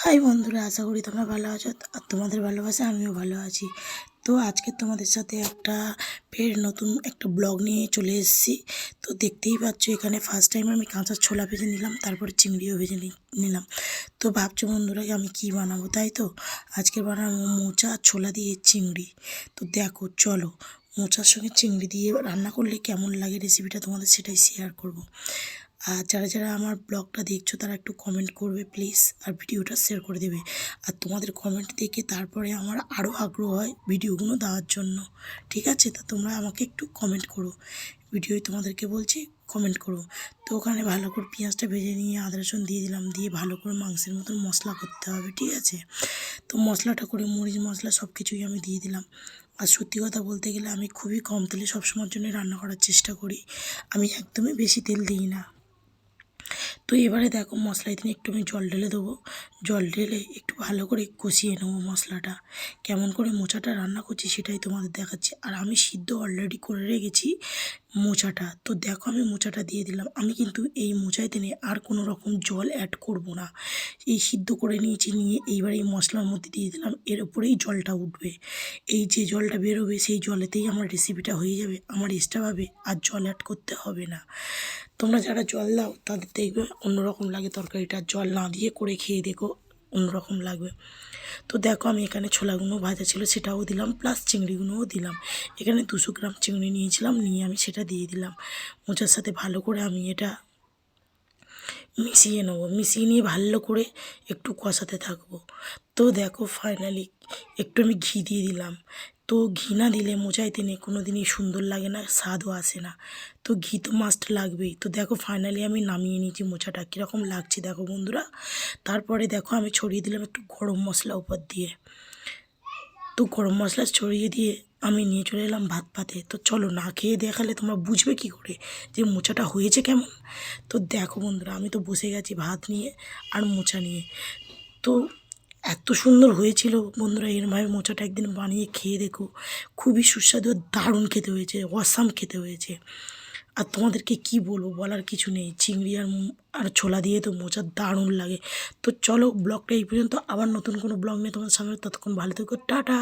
High বন্ধুরা, আশা করি তোমরা ভালো আছো আর তোমাদের ভালোবাসা আমিও ভালো আছি। তো আজকে তোমাদের সাথে ফের নতুন একটা ব্লগ নিয়ে চলে এসেছি। তো দেখতেই পাচ্ছ এখানে ফার্স্ট টাইম আমি কাঁচা ছোলা ভেজে নিলাম, তারপরে চিংড়িও ভেজে নিলাম। তো ভাবছো বন্ধুরা আমি কি বানাবো, তাই তো আজকে বানাবো মোচা ছোলা দিয়ে চিংড়ি। তো দেখো চলো, মোচার সঙ্গে চিংড়ি দিয়ে রান্না করলে কেমন লাগে রেসিপিটা তোমাদের সেটাই শেয়ার করব। আর যারা যারা আমার ব্লগটা দেখছো তারা একটু কমেন্ট করবে প্লিজ, আর ভিডিওটা শেয়ার করে দেবে। আর তোমাদের কমেন্ট দেখে তারপরে আমার আরও আগ্রহ হয় ভিডিওগুলো দেওয়ার জন্য। ঠিক আছে, তা তোমরা আমাকে একটু কমেন্ট করো, ভিডিওয় তোমাদেরকে বলছি কমেন্ট করো। তো ওখানে ভালো করে পেঁয়াজটা ভেজে নিয়ে আদা রসুন দিয়ে দিলাম, দিয়ে ভালো করে মাংসের মতন মশলা করতে হবে। ঠিক আছে, তো মশলাটা করে মরিচ মশলা সব কিছুই আমি দিয়ে দিলাম। আর সত্যি কথা বলতে গেলে আমি খুবই কম তেলে সবসময়ের জন্য রান্না করার চেষ্টা করি, আমি একদমই বেশি তেল দিই না। তো এবারে দেখো মশলায় দিনে একটু আমি জল ঢেলে দেবো, জল ঢেলে একটু ভালো করে কষিয়ে নেবো মশলাটা। কেমন করে মোচাটা রান্না করছি সেটাই তোমাদের দেখাচ্ছি। আর আমি সিদ্ধ অলরেডি করে রেখেছি মোচাটা। তো দেখো আমি মোচাটা দিয়ে দিলাম, আমি কিন্তু এই মোচায় দিনে আর কোনো রকম জল অ্যাড করব না। এই সিদ্ধ করে নিয়েছি, নিয়ে এইবার এই মশলার মধ্যে দিয়ে দিলাম, এর উপরেই জলটা উঠবে। এই যে জলটা বেরোবে সেই জলেতেই আমার রেসিপিটা হয়ে যাবে, আমার এক্সট্রাভাবে আর জল অ্যাড করতে হবে না। তোমরা যারা জল দাও তাদের দেখবে অন্যরকম লাগে তরকারিটা, জল না দিয়ে করে খেয়ে দেখো অন্যরকম লাগবে। তো দেখো আমি এখানে ছোলাগুলো ভাজা ছিল সেটাও দিলাম, প্লাস চিংড়িগুলোও দিলাম। এখানে 200 গ্রাম চিংড়ি নিয়েছিলাম, নিয়ে আমি সেটা দিয়ে দিলাম। মোচার সাথে ভালো করে আমি এটা মিশিয়ে নেবো, মিশিয়ে নিয়ে ভালো করে একটু কষাতে থাকবো। তো দেখো ফাইনালি একটু আমি ঘি দিয়ে দিলাম। তো ঘি না দিলে মোচায় তেনে কোনো দিনই সুন্দর লাগে না, স্বাদও আসে না। তো ঘি তো মাস্ট লাগবেই। তো দেখো ফাইনালি আমি নামিয়ে নিয়েছি মোচাটা, কীরকম লাগছে দেখো বন্ধুরা। তারপরে দেখো আমি ছড়িয়ে দিলাম একটু গরম মশলা উপর দিয়ে। তো গরম মশলা ছড়িয়ে দিয়ে আমি নিয়ে চলে এলাম ভাত পাতে। তো চলো না খেয়ে দেখালে তোমরা বুঝবে কী করে যে মোচাটা হয়েছে কেমন। তো দেখো বন্ধুরা আমি তো বসে গেছি ভাত নিয়ে আর মোচা নিয়ে। তো এত সুন্দর হয়েছিল বন্ধুরা, এরমভাবে মোচাটা একদিন বানিয়ে খেয়ে দেখো, খুবই সুস্বাদু, দারুণ খেতে হয়েছে, অসাম খেতে হয়েছে। আর তোমাদেরকে কি বলবো, বলার কিছু নেই, চিংড়ি আর ছোলা দিয়ে তো মোচা দারুণ লাগে। তো চলো ব্লগটা এই পর্যন্ত, আবার নতুন কোনো ব্লগ নিয়ে তোমাদের সামনে, ততক্ষণ ভালো থেকো, টাটা।